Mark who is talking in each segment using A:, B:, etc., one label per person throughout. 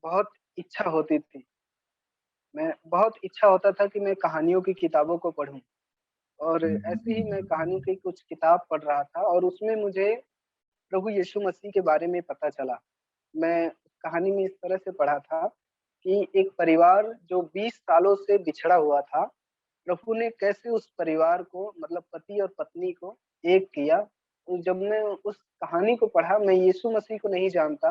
A: बहुत इच्छा होती थी। मैं बहुत इच्छा होता था कि मैं कहानियों की किताबों को पढूँ और ऐसे ही मैं कहानियों की कुछ किताब पढ़ रहा था और उसमें मुझे प्रभु यीशु मसीह के बारे में पता चला। मैं कहानी में इस तरह से पढ़ा था कि एक परिवार जो 20 सालों से बिछड़ा हुआ था, प्रभु ने कैसे उस परिवार को मतलब पति और पत्नी को एक किया। तो जब मैं उस कहानी को पढ़ा, मैं यीशु मसीह को नहीं जानता,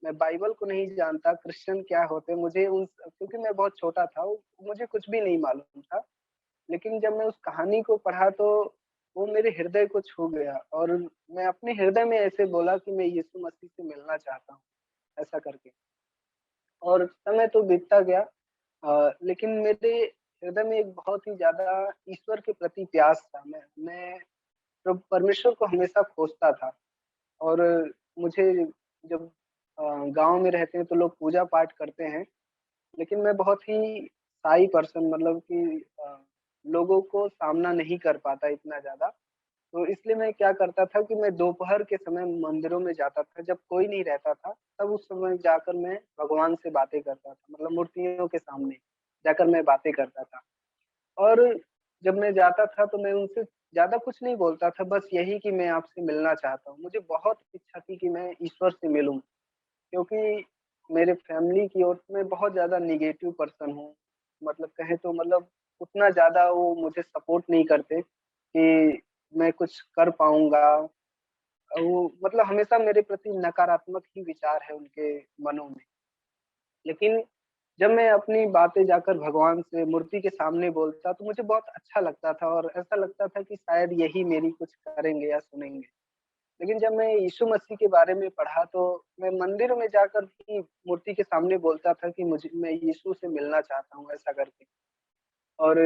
A: मैं बाइबल को नहीं जानता, क्रिश्चियन क्या होते हैं, मुझे उन क्योंकि मैं बहुत छोटा था, मुझे कुछ भी नहीं मालूम था। लेकिन जब मैं उस कहानी को पढ़ा तो वो मेरे हृदय को छू गया और मैं अपने हृदय में ऐसे बोला कि मैं यीशु मसीह से मिलना चाहता हूँ, ऐसा करके। और समय तो बीतता गया लेकिन मेरे हृदय में एक बहुत ही ज़्यादा ईश्वर के प्रति प्यास था। मैं प्रभु परमेश्वर को हमेशा खोजता था और मुझे जब गाँव में रहते हैं तो लोग पूजा-पाठ करते हैं, लेकिन मैं बहुत ही शाई पर्सन मतलब कि लोगों को सामना नहीं कर पाता इतना ज़्यादा। तो इसलिए मैं क्या करता था कि मैं दोपहर के समय मंदिरों में जाता था, जब कोई नहीं रहता था, तब उस समय जाकर मैं भगवान से बातें करता था, मतलब मूर्तियों के सामने जाकर मैं बातें करता था। और जब मैं जाता था तो मैं उनसे ज़्यादा कुछ नहीं बोलता था, बस यही कि मैं आपसे मिलना चाहता हूँ। मुझे बहुत इच्छा थी कि मैं ईश्वर से मिलूँ, क्योंकि मेरे फैमिली की ओर से मैं बहुत ज़्यादा नेगेटिव पर्सन हूँ। मतलब कहें तो मतलब उतना ज़्यादा वो मुझे सपोर्ट नहीं करते कि मैं कुछ कर पाऊँगा। वो मतलब हमेशा मेरे प्रति नकारात्मक ही विचार है उनके मनों में। लेकिन जब मैं अपनी बातें जाकर भगवान से मूर्ति के सामने बोलता तो मुझे बहुत अच्छा लगता था और ऐसा लगता था कि शायद यही मेरी कुछ करेंगे या सुनेंगे। लेकिन जब मैं यीशु मसीह के बारे में पढ़ा तो मैं मंदिर में जाकर भी मूर्ति के सामने बोलता था कि मुझे मैं यीशु से मिलना चाहता हूँ ऐसा करके। और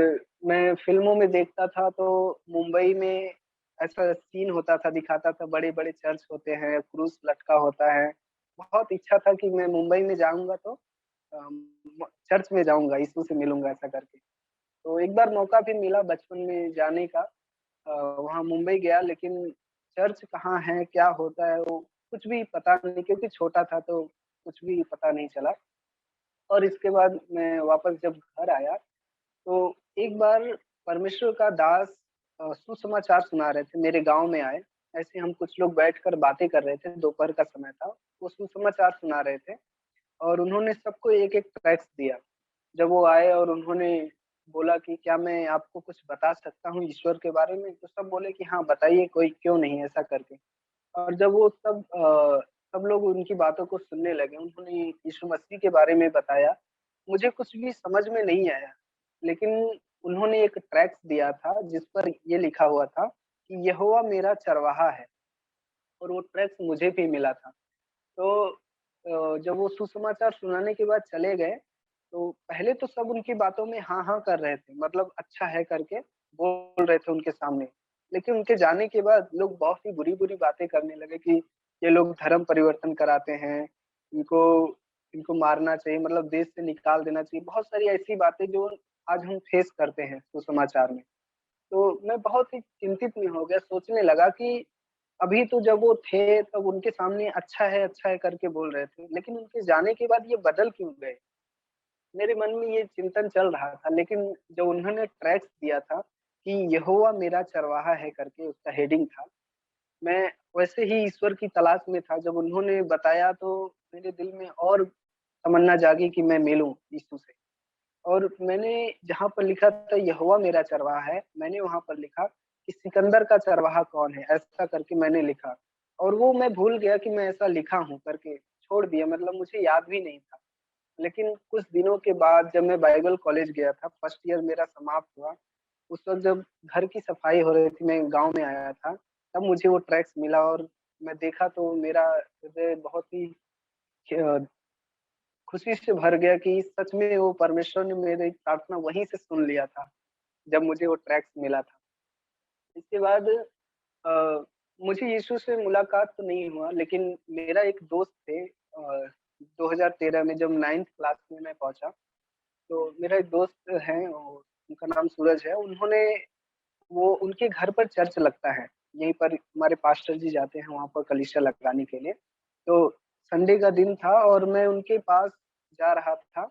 A: मैं फ़िल्मों में देखता था तो मुंबई में ऐसा सीन होता था, दिखाता था बड़े-बड़े चर्च होते हैं, क्रूस लटका होता है। बहुत इच्छा था कि मैं मुंबई में जाऊँगा तो चर्च में जाऊँगा, यीशु से मिलूँगा ऐसा करके। तो एक बार मौका भी मिला बचपन में जाने का वहाँ मुंबई गया लेकिन चर्च कहाँ है, क्या होता है वो कुछ भी पता नहीं क्योंकि छोटा था तो कुछ भी पता नहीं चला। और इसके बाद मैं वापस जब घर आया तो एक बार परमेश्वर का दास सुसमाचार सुना रहे थे, मेरे गाँव में आए। ऐसे हम कुछ लोग बैठकर बातें कर रहे थे, दोपहर का समय था। वो सुसमाचार सुना रहे थे और उन्होंने सबको एक-एक टेक्स्ट दिया। जब वो आए और उन्होंने बोला कि क्या मैं आपको कुछ बता सकता हूँ ईश्वर के बारे में? तो सब बोले कि हाँ, बताइए कोई क्यों नहीं ऐसा करके। और जब वो सब लोग उनकी बातों को सुनने लगे, उन्होंने यीशु मसीह के बारे में बताया। मुझे कुछ भी समझ में नहीं आया, लेकिन उन्होंने एक ट्रैक्स दिया था जिस पर ये लिखा हुआ था कि यहोवा मेरा चरवाहा है और वो ट्रैक्स मुझे भी मिला था। तो जब वो सुसमाचार सुनाने के बाद चले गए, तो पहले तो सब उनकी बातों में हाँ, हाँ कर रहे थे, मतलब अच्छा है करके बोल रहे थे उनके सामने। लेकिन उनके जाने के बाद लोग बहुत ही बुरी-बुरी बातें करने लगे कि ये लोग धर्म परिवर्तन कराते हैं, इनको इनको मारना चाहिए मतलब देश से निकाल देना चाहिए। बहुत सारी ऐसी बातें जो आज हम फेस करते हैं सुसमाचार में। तो मैं बहुत ही चिंतित में हो गया, सोचने लगा कि अभी तो जब वो थे तब उनके सामने अच्छा है करके बोल रहे थे, लेकिन उनके जाने के बाद ये बदल क्यों गए? मेरे मन में ये चिंतन चल रहा था, लेकिन जब उन्होंने ट्रैक्स दिया था कि यहोवा मेरा चरवाहा है करके उसका हेडिंग था, मैं वैसे ही ईश्वर की तलाश में था। जब उन्होंने बताया तो मेरे दिल में और तमन्ना जागी कि मैं मिलूँ यीशु से। और मैंने जहाँ पर लिखा था यहोवा मेरा चरवाहा है, मैंने वहाँ पर लिखा कि सिकंदर का चरवाहा कौन है? ऐसा करके मैंने लिखा और वो मैं भूल गया कि मैं ऐसा लिखा हूँ करके, छोड़ दिया मतलब मुझे याद भी नहीं था। लेकिन कुछ दिनों के बाद जब मैं बाइबल कॉलेज गया था, फर्स्ट ईयर मेरा समाप्त हुआ, उस वक़्त जब घर की सफाई हो रही थी, मैं गाँव में आया था, तब मुझे वो ट्रैक्स मिला और मैं देखा तो मेरा हृदय बहुत ही ख खुशी से भर गया कि सच में वो परमेश्वर ने मेरी प्रार्थना वहीं से सुन लिया था, जब मुझे वो ट्रैक्स मिला था। इसके बाद अ, मुझे यीशु से मुलाकात तो नहीं हुआ लेकिन मेरा एक दोस्त थे 2013 में जब 9th क्लास में मैं पहुँचा, तो मेरा एक दोस्त है उनका नाम सूरज है, वो उनके घर पर चर्च लगता है, यहीं पर हमारे पास्टर जी जाते हैं वहाँ पर कलीसिया लगाने के लिए। तो संडे का दिन था और मैं उनके पास जा रहा था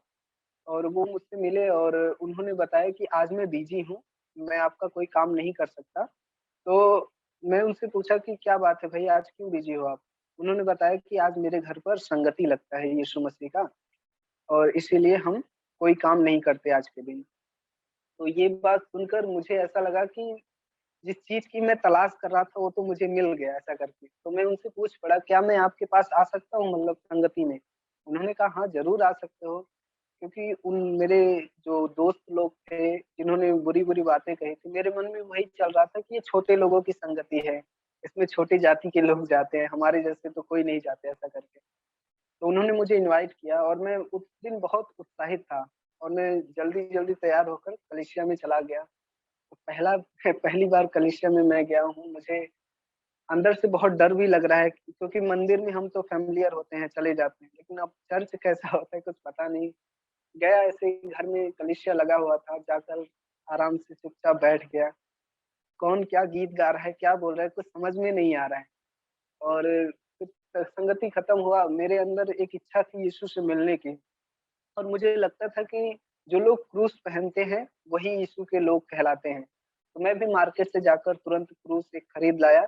A: और वो मुझसे मिले और उन्होंने बताया कि आज मैं बिज़ी हूँ, मैं आपका कोई काम नहीं कर सकता। तो मैं उनसे पूछा कि क्या बात है भई आज क्यों बिज़ी हो आप? उन्होंने बताया कि आज मेरे घर पर संगति लगता है यीशु मसीह का और इसीलिए हम कोई काम नहीं करते आज के दिन। तो ये बात सुनकर मुझे ऐसा लगा कि जिस चीज़ की मैं तलाश कर रहा था वो तो मुझे मिल गया ऐसा करके। तो मैं उनसे पूछ पड़ा क्या मैं आपके पास आ सकता हूँ मतलब संगति में? उन्होंने कहा हाँ, ज़रूर आ सकते हो। क्योंकि उन मेरे जो दोस्त लोग थे जिन्होंने बुरी-बुरी बातें कही थी, मेरे मन में वही चल रहा था कि ये छोटे लोगों की संगति है। इसमें छोटी जाति के लोग जाते हैं, हमारे जैसे तो कोई नहीं जाते ऐसा करके। तो उन्होंने मुझे इनवाइट किया और मैं उस दिन बहुत उत्साहित था और मैं जल्दी-जल्दी तैयार होकर कलीसिया में चला गया। तो पहला पहली बार कलीसिया में मैं गया हूँ, मुझे अंदर से बहुत डर भी लग रहा है क्योंकि मंदिर में हम तो फ़ैमिलियर होते हैं, चले जाते हैं, लेकिन अब चर्च कैसा होता है कुछ पता नहीं। गया ऐसे ही घर में कलीसिया लगा हुआ था, जाकर आराम से चुपचाप बैठ गया। कौन क्या गीत गा रहा है, क्या बोल रहा है, कुछ समझ में नहीं आ रहा है और फिर संगति खत्म हुआ, मेरे अंदर एक इच्छा थी यीशु से मिलने की और मुझे लगता था कि जो लोग क्रूस पहनते हैं, वही यीशु के लोग कहलाते हैं। तो मैं भी मार्केट से जाकर तुरंत क्रूस एक खरीद लाया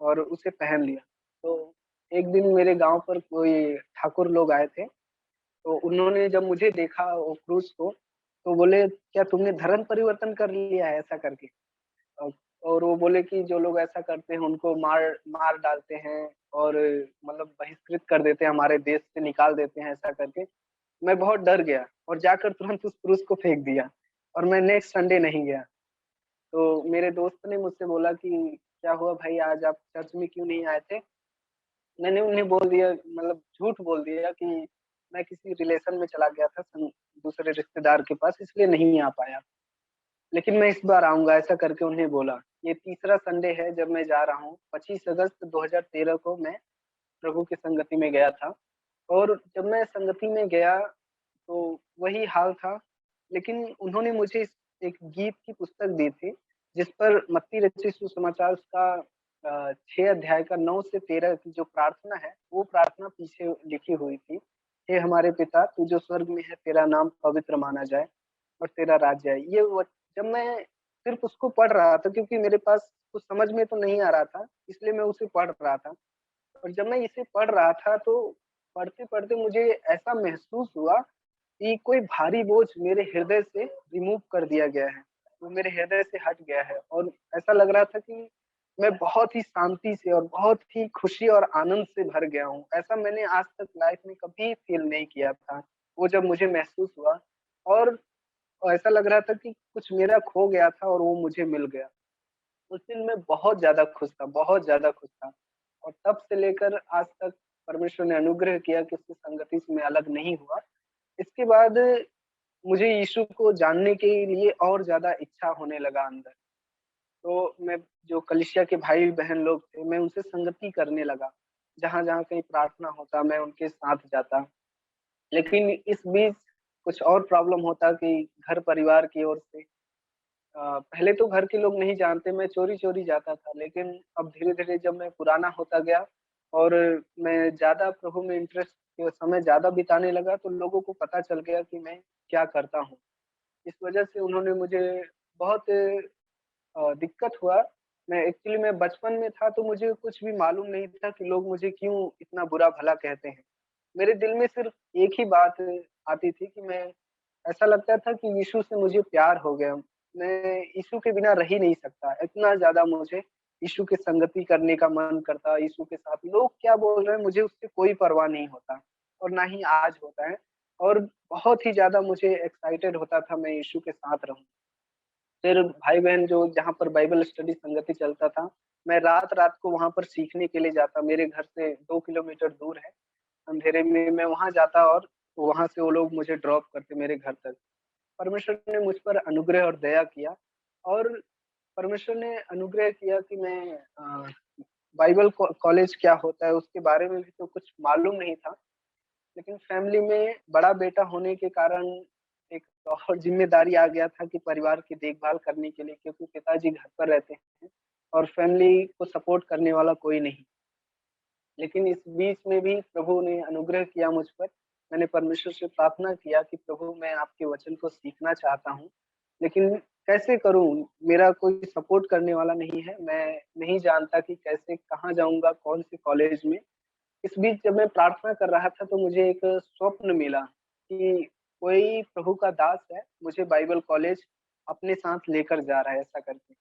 A: और उसे पहन लिया। तो एक दिन मेरे गाँव पर कोई ठाकुर लोग आए थे, तो उन्होंने जब मुझे देखा वो क्रूस को, तो बोले, "क्या तुमने धर्म परिवर्तन कर लिया है?" ऐसा करके। अ, और वो बोले कि जो लोग ऐसा करते हैं उनको मार मार डालते हैं और मतलब बहिष्कृत कर देते हैं, हमारे देश से निकाल देते हैं ऐसा करके। मैं बहुत डर गया और जाकर तुरंत उस क्रूस को फेंक दिया और मैं नेक्स्ट संडे नहीं गया। तो मेरे दोस्त ने मुझसे बोला कि, "क्या हुआ भाई आज आप चर्च में क्यों नहीं आए थे?" मैंने उन्हें बोल दिया मतलब झूठ बोल दिया कि मैं किसी रिलेशन में चला गया था दूसरे रिश्तेदार के पास इसलिए नहीं आ पाया। लेकिन मैं इस बार आऊँगा ऐसा करके उन्हें बोला। ये तीसरा संडे है जब मैं जा रहा हूँ। 25 अगस्त 2013 को मैं प्रभु की संगति में गया था और जब मैं संगति में गया तो वही हाल था। लेकिन उन्होंने मुझे एक गीत की पुस्तक दी थी, जिस पर मत्ती रचित सुसमाचार उसका 6 अध्याय का 9 से 13 की जो प्रार्थना है, वो प्रार्थना पीछे लिखी हुई थी। हे हमारे पिता, तू जो स्वर्ग में है, तेरा नाम पवित्र माना जाए और तेरा राज्य आए। ये व जब मैं सिर्फ़ उसको पढ़ रहा था क्योंकि मेरे पास कुछ समझ में तो नहीं आ रहा था, इसलिए मैं उसे पढ़ रहा था। और जब मैं इसे पढ़ रहा था तो पढ़ते-पढ़ते मुझे ऐसा महसूस हुआ कि कोई भारी बोझ मेरे हृदय से रिमूव कर दिया गया है। वो मेरे हृदय से हट गया है और ऐसा लग रहा था कि मैं बहुत ही शांति से और बहुत ही खुशी और आनंद से भर गया हूँ। ऐसा मैंने आज तक लाइफ़ में कभी फ़ील नहीं किया था। वो जब मुझे महसूस हुआ और ऐसा लग रहा था कि कुछ मेरा खो गया था और वो मुझे मिल गया। उस दिन मैं बहुत ज़्यादा खुश था, बहुत ज़्यादा खुश था और तब से लेकर आज तक परमेश्वर ने अनुग्रह किया कि उसकी संगति से मैं अलग नहीं हुआ। इसके बाद मुझे यीशु को जानने के लिए और ज़्यादा इच्छा होने लगा अंदर। तो मैं जो कलीसिया के भाई-बहन लोग थे, मैं उनसे संगति करने लगा। जहाँ-जहाँ कहीं प्रार्थना होता, मैं उनके साथ जाता। लेकिन इस बीच कुछ और प्रॉब्लम होता कि घर परिवार की ओर से पहले तो घर के लोग नहीं जानते, मैं चोरी-चोरी जाता था, लेकिन अब धीरे-धीरे जब मैं पुराना होता गया और मैं ज़्यादा प्रभु में इंटरेस्ट समय ज़्यादा बिताने लगा, तो लोगों को पता चल गया कि मैं क्या करता हूँ। इस वजह से उन्होंने मुझे बहुत दिक्कत हुआ। मैं बचपन में था तो मुझे कुछ भी मालूम नहीं था कि लोग मुझे क्यों इतना बुरा-भला कहते हैं। मेरे दिल में सिर्फ़ एक ही बात आती थी कि मैं ऐसा लगता था कि यीशु से मुझे प्यार हो गया। मैं यीशु के बिना रह ही नहीं सकता। इतना ज़्यादा मुझे यीशु की संगति करने का मन करता, यीशु के साथ लोग क्या बोल रहे हैं मुझे उससे कोई परवाह नहीं होता और ना ही आज होता है और बहुत ही ज़्यादा मुझे एक्साइटेड होता था मैं यीशु के साथ रहूँ। फिर भाई-बहन जो जहाँ पर बाइबल स्टडी संगति चलता था, मैं रात-रात को वहाँ पर सीखने के लिए जाता। मेरे घर से 2 किलोमीटर दूर है। अंधेरे में मैं वहाँ जाता और वहाँ से वो लोग मुझे ड्रॉप करते मेरे घर तक। परमेश्वर ने मुझ पर अनुग्रह और दया किया और परमेश्वर ने अनुग्रह किया कि मैं बाइबल कॉलेज क्या होता है उसके बारे में भी तो कुछ मालूम नहीं था। लेकिन फैमिली में बड़ा बेटा होने के कारण एक और ज़िम्मेदारी आ गया था कि परिवार की देखभाल करने के लिए क्योंकि पिताजी घर पर रहते हैं और फैमिली को सपोर्ट करने वाला कोई नहीं। लेकिन इस बीच में भी प्रभु ने अनुग्रह किया मुझ पर। मैंने परमेश्वर से प्रार्थना किया कि प्रभु मैं आपके वचन को सीखना चाहता हूँ, लेकिन कैसे करूँ? मेरा कोई सपोर्ट करने वाला नहीं है। मैं नहीं जानता कि कैसे कहाँ जाऊँगा, कौन से कॉलेज में। इस बीच जब मैं प्रार्थना कर रहा था तो मुझे एक स्वप्न मिला कि कोई प्रभु का दास है, मुझे बाइबल कॉलेज अपने साथ लेकर जा रहा है ऐसा करके।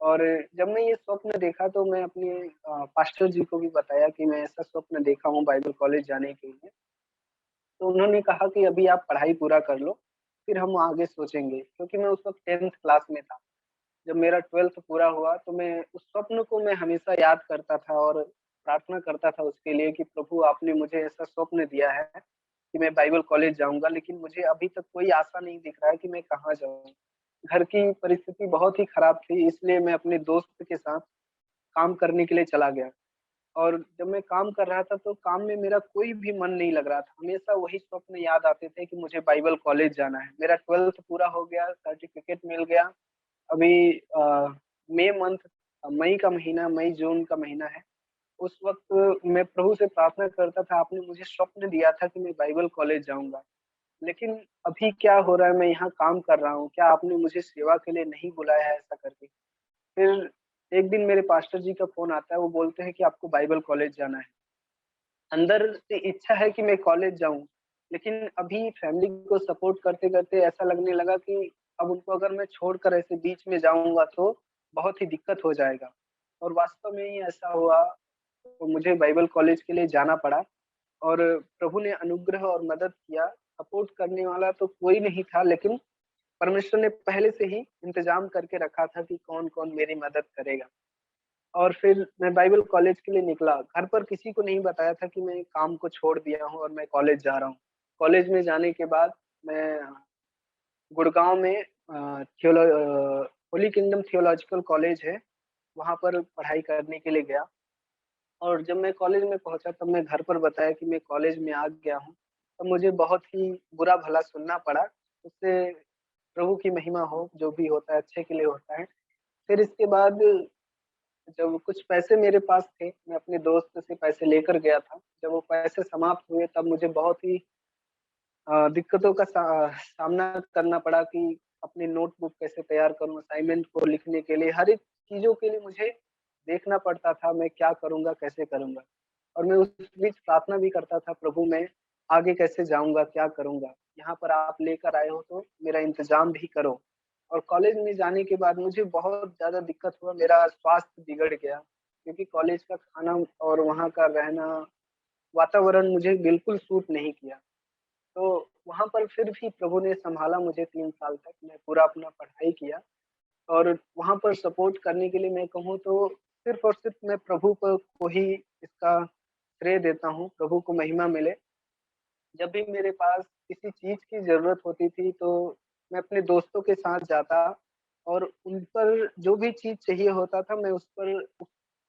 A: और जब मैं ये स्वप्न देखा तो मैं अपने पास्टर जी को भी बताया कि मैं ऐसा स्वप्न देखा हूँ बाइबल कॉलेज जाने के लिए। तो उन्होंने कहा कि अभी आप पढ़ाई पूरा कर लो, फिर हम आगे सोचेंगे। क्योंकि मैं उस वक़्त 10th क्लास में था। जब मेरा 12th पूरा हुआ तो मैं उस स्वप्न को मैं हमेशा याद करता था और प्रार्थना करता था उसके लिए कि प्रभु आपने मुझे ऐसा स्वप्न दिया है कि मैं बाइबल कॉलेज जाऊँगा, लेकिन मुझे अभी तक कोई आशा नहीं दिख रहा है कि मैं कहाँ जाऊँ। घर की परिस्थिति बहुत ही खराब थी, इसलिए मैं अपने दोस्त के साथ काम करने के लिए चला गया। और जब मैं काम कर रहा था तो काम में मेरा कोई भी मन नहीं लग रहा था। हमेशा वही स्वप्न याद आते थे कि मुझे बाइबल कॉलेज जाना है। मेरा 12th पूरा हो गया, सर्टिफ़िकेट मिल गया। अभी मई मंथ मई का महीना, मई-जून का महीना है। उस वक़्त मैं प्रभु से प्रार्थना करता था, आपने मुझे स्वप्न दिया था कि मैं बाइबल कॉलेज जाऊँगा। लेकिन अभी क्या हो रहा है, मैं यहाँ काम कर रहा हूँ, क्या आपने मुझे सेवा के लिए नहीं बुलाया है ऐसा करके? फिर एक दिन मेरे पास्टर जी का फ़ोन आता है, वो बोलते हैं कि आपको बाइबल कॉलेज जाना है। अंदर से इच्छा है कि मैं कॉलेज जाऊँ, लेकिन अभी फैमिली को सपोर्ट करते-करते ऐसा लगने लगा कि अब उनको अगर मैं छोड़कर ऐसे बीच में जाऊँगा तो बहुत ही दिक्कत हो जाएगा। और वास्तव में ही ऐसा हुआ, तो मुझे बाइबल कॉलेज के लिए जाना पड़ा और प्रभु ने अनुग्रह और मदद किया। सपोर्ट करने वाला तो कोई नहीं था, लेकिन परमेश्वर ने पहले से ही इंतज़ाम करके रखा था कि कौन-कौन मेरी मदद करेगा। और फिर मैं बाइबल कॉलेज के लिए निकला। घर पर किसी को नहीं बताया था कि मैं काम को छोड़ दिया हूँ और मैं कॉलेज जा रहा हूँ। कॉलेज में जाने के बाद मैं गुड़गाँव में होली किंगडम थियोलॉजिकल कॉलेज है, वहाँ पर पढ़ाई करने के लिए गया। और जब मैं कॉलेज में पहुँचा तब मैं घर पर बताया कि मैं कॉलेज में आ गया हूँ। तब मुझे बहुत ही बुरा-भला सुनना पड़ा। उससे प्रभु की महिमा हो, जो भी होता है अच्छे के लिए होता है। फिर इसके बाद जब कुछ पैसे मेरे पास थे, मैं अपने दोस्त से पैसे लेकर गया था। जब वो पैसे समाप्त हुए तब मुझे बहुत ही दिक्कतों का सामना करना पड़ा कि अपनी नोटबुक कैसे तैयार करूँ, असाइनमेंट को लिखने के लिए, हर एक चीज़ों के लिए मुझे देखना पड़ता था, मैं क्या करूँगा, कैसे करूँगा? और मैं उस बीच प्रार्थना भी करता था, प्रभु मैं आगे कैसे जाऊँगा, क्या करूँगा? यहाँ पर आप लेकर आए हो तो मेरा इंतज़ाम भी करो। और कॉलेज में जाने के बाद मुझे बहुत ज़्यादा दिक्कत हुआ, मेरा स्वास्थ्य बिगड़ गया, क्योंकि कॉलेज का खाना और वहाँ का रहना, वातावरण मुझे बिल्कुल सूट नहीं किया। तो वहाँ पर फिर भी प्रभु ने सँभाला मुझे 3 साल तक, मैं पूरा अपना पढ़ाई किया और वहाँ पर सपोर्ट करने के लिए मैं कहूँ तो सिर्फ़ और सिर्फ़ मैं प्रभु को ही इसका श्रेय देता हूँ, प्रभु को महिमा मिले। जब भी मेरे पास किसी चीज़ की ज़रूरत होती थी, तो मैं अपने दोस्तों के साथ जाता और उन पर जो भी चीज़ चाहिए होता था, मैं उस पर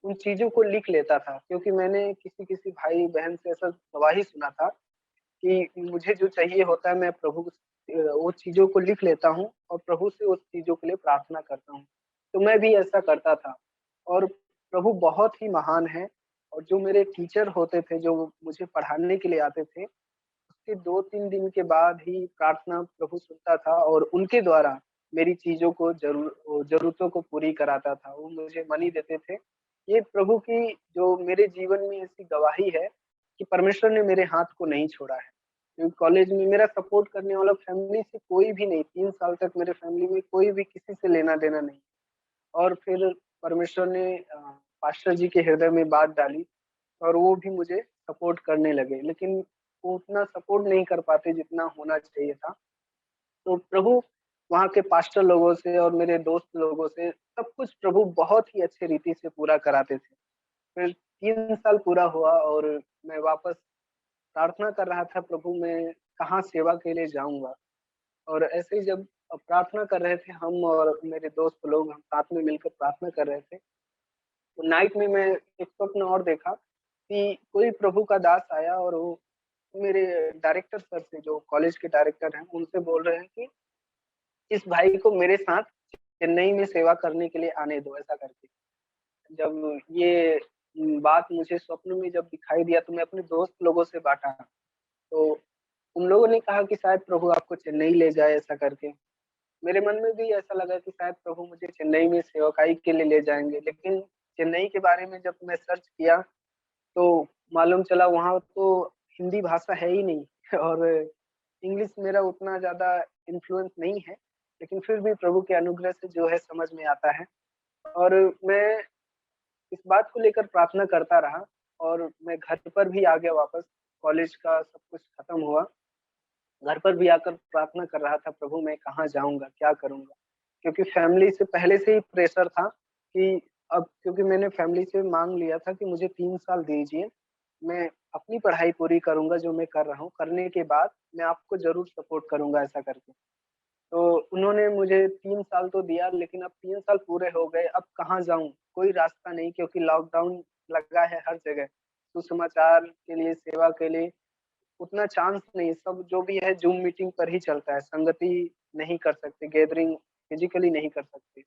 A: उन चीज़ों को लिख लेता था। क्योंकि मैंने किसी-किसी भाई-बहन से ऐसा गवाही सुना था कि मुझे जो चाहिए होता है, मैं वो चीज़ों को लिख लेता हूँ और प्रभु से उस चीज़ों के लिए प्रार्थना करता हूँ। तो मैं भी ऐसा करता था और प्रभु बहुत ही महान है और जो मेरे टीचर होते थे, जो मुझे पढ़ाने के लिए आते थे, उसके 2-3 दिन के बाद ही प्रार्थना प्रभु सुनता था और उनके द्वारा मेरी चीज़ों को ज़रूरतों को पूरी कराता था। वो मुझे मनी देते थे। ये प्रभु की जो मेरे जीवन में ऐसी गवाही है कि परमेश्वर ने मेरे हाथ को नहीं छोड़ा है। क्योंकि कॉलेज में मेरा सपोर्ट करने वाला फैमिली से कोई भी नहीं, 3 साल तक मेरे फैमिली में कोई भी किसी से लेना-देना नहीं। और फिर परमेश्वर ने पास्टर जी के हृदय में बात डाली और वो भी मुझे सपोर्ट करने लगे, लेकिन वो उतना सपोर्ट नहीं कर पाते जितना होना चाहिए था। तो प्रभु वहाँ के पास्टर लोगों से और मेरे दोस्त लोगों से सब कुछ प्रभु बहुत ही अच्छे रीति से पूरा कराते थे। फिर 3 साल पूरा हुआ और मैं वापस प्रार्थना कर रहा था, प्रभु मैं कहाँ सेवा के लिए जाऊँगा? और ऐसे ही जब प्रार्थना कर रहे थे हम और मेरे दोस्त लोग, हम साथ में मिलकर प्रार्थना कर रहे थे। तो नाइट में मैं एक स्वप्न और देखा कि कोई प्रभु का दास आया और वो मेरे डायरेक्टर सर से, जो कॉलेज के डायरेक्टर हैं, उनसे बोल रहे हैं कि इस भाई को मेरे साथ चेन्नई में सेवा करने के लिए आने दो, ऐसा करके। जब ये बात मुझे स्वप्न में जब दिखाई दिया तो मैं अपने दोस्त लोगों से बाँटा। तो उन लोगों ने कहा कि शायद प्रभु आपको चेन्नई ले जाए ऐसा करके। मेरे मन में भी ऐसा लगा कि शायद प्रभु मुझे चेन्नई में सेवकाई के लिए ले जाएँगे, लेकिन चेन्नई के बारे में जब मैं सर्च किया, तो मालूम चला वहाँ तो हिंदी भाषा है ही नहीं और इंग्लिश मेरा उतना ज़्यादा इन्फ्लुएंस नहीं है, लेकिन फिर भी प्रभु के अनुग्रह से जो है समझ में आता है। और मैं इस बात को लेकर प्रार्थना करता रहा और मैं घर पर भी आ गया वापस, कॉलेज का सब कुछ खत्म हुआ। घर पर भी आकर प्रार्थना कर रहा था, प्रभु मैं कहाँ जाऊँगा, क्या करूँगा? क्योंकि फैमिली से पहले से ही प्रेशर था कि अब क्योंकि मैंने फैमिली से माँग लिया था कि मुझे 3 साल दीजिए, मैं अपनी पढ़ाई पूरी करूँगा जो मैं कर रहा हूँ, करने के बाद मैं आपको ज़रूर सपोर्ट करूँगा ऐसा करके। तो उन्होंने मुझे 3 साल तो दिया लेकिन अब 3 साल पूरे हो गए, अब कहाँ जाऊँ? कोई रास्ता नहीं क्योंकि लॉकडाउन लगा है हर जगह। सुसमाचार के लिए, सेवा के लिए उतना चांस नहीं, सब जो भी है ज़ूम मीटिंग पर ही चलता है, संगति नहीं कर सकते, गैदरिंग फिज़िकली नहीं कर सकते।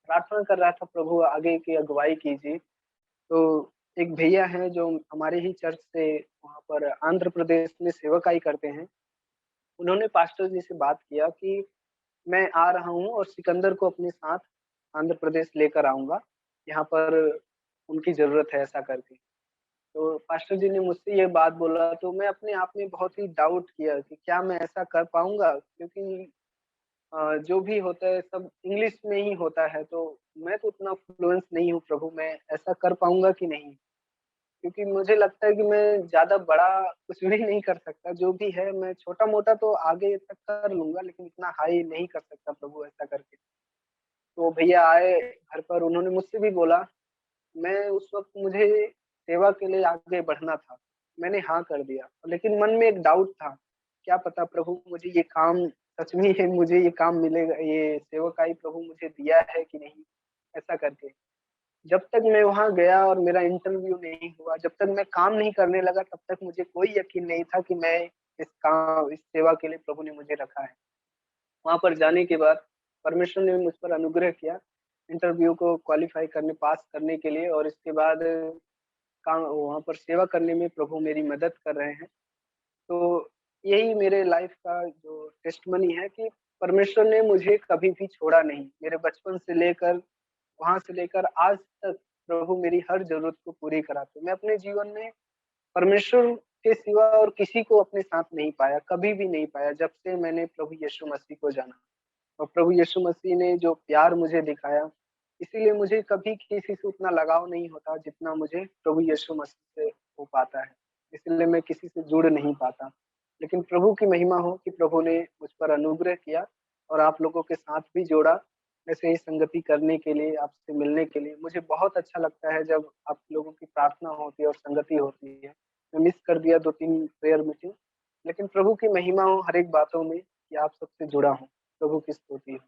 A: प्रार्थना कर रहा था प्रभु आगे की अगुवाई कीजिए, तो एक भैया हैं जो हमारे ही चर्च से वहाँ पर आंध्र प्रदेश में सेवकाई करते हैं, उन्होंने पास्टर जी से बात किया कि मैं आ रहा हूँ और सिकंदर को अपने साथ आंध्र प्रदेश लेकर आऊँगा, यहाँ पर उनकी ज़रूरत है ऐसा करके। तो पास्टर जी ने मुझसे ये बात बोला तो मैं अपने आप में बहुत ही डाउट किया कि क्या मैं ऐसा कर पाऊँगा? क्योंकि जो भी होता है सब इंग्लिश में ही होता है, तो मैं तो उतना फ्लुएंस नहीं हूँ प्रभु, मैं ऐसा कर पाऊँगा कि नहीं? क्योंकि मुझे लगता है कि मैं ज़्यादा बड़ा कुछ भी नहीं कर सकता, जो भी है मैं छोटा-मोटा तो आगे तक कर लूँगा, लेकिन इतना हाई नहीं कर सकता प्रभु ऐसा करके। तो भैया आए घर पर, उन्होंने मुझसे भी बोला, मैं उस वक़्त मुझे सेवा के लिए आगे बढ़ना था। मैंने हाँ कर दिया, लेकिन मन में एक डाउट था, क्या पता प्रभु मुझे ये काम सच में है मुझे ये काम मिलेगा, ये सेवकाई प्रभु मुझे दिया है कि नहीं? ऐसा करके। जब तक मैं वहाँ गया और मेरा इंटरव्यू नहीं हुआ, जब तक मैं काम नहीं करने लगा तब तक मुझे कोई यकीन नहीं था कि मैं इस सेवा के लिए प्रभु ने मुझे रखा है। वहाँ पर जाने के बाद परमेश्वर ने मुझ पर अनुग्रह किया, इंटरव्यू को क्वालीफाई करने पास करने के लिए और इसके बाद काम वहाँ पर सेवा करने में प्रभु मेरी मदद कर रहे हैं। तो यही मेरे लाइफ़ का जो टेस्टिमनी है कि परमेश्वर ने मुझे कभी भी छोड़ा नहीं। मेरे बचपन से लेकर वहाँ से लेकर आज तक प्रभु मेरी हर ज़रूरत को पूरी कराते हैं। मैं अपने जीवन में परमेश्वर के सिवा और किसी को अपने साथ नहीं पाया, कभी भी नहीं पाया जब से मैंने प्रभु यीशु मसीह को जाना। और प्रभु यीशु मसीह ने जो प्यार मुझे दिखाया, इसीलिए मुझे कभी किसी से उतना लगाव नहीं होता जितना मुझे प्रभु यीशु मसीह से हो पाता है। इसलिए मैं किसी से जुड़ नहीं पाता। लेकिन प्रभु की महिमा हो कि प्रभु ने मुझ पर अनुग्रह किया और आप लोगों के साथ भी जोड़ा, ऐसे ही संगति करने के लिए, आपसे मिलने के लिए। मुझे बहुत अच्छा लगता है जब आप लोगों की प्रार्थना होती है और संगति होती है। मैं मिस कर दिया 2-3 प्रेयर मीटिंग, लेकिन प्रभु की महिमा हो हर एक बातों में कि आप सबसे जुड़ा हूँ। प्रभु की स्तुति हो।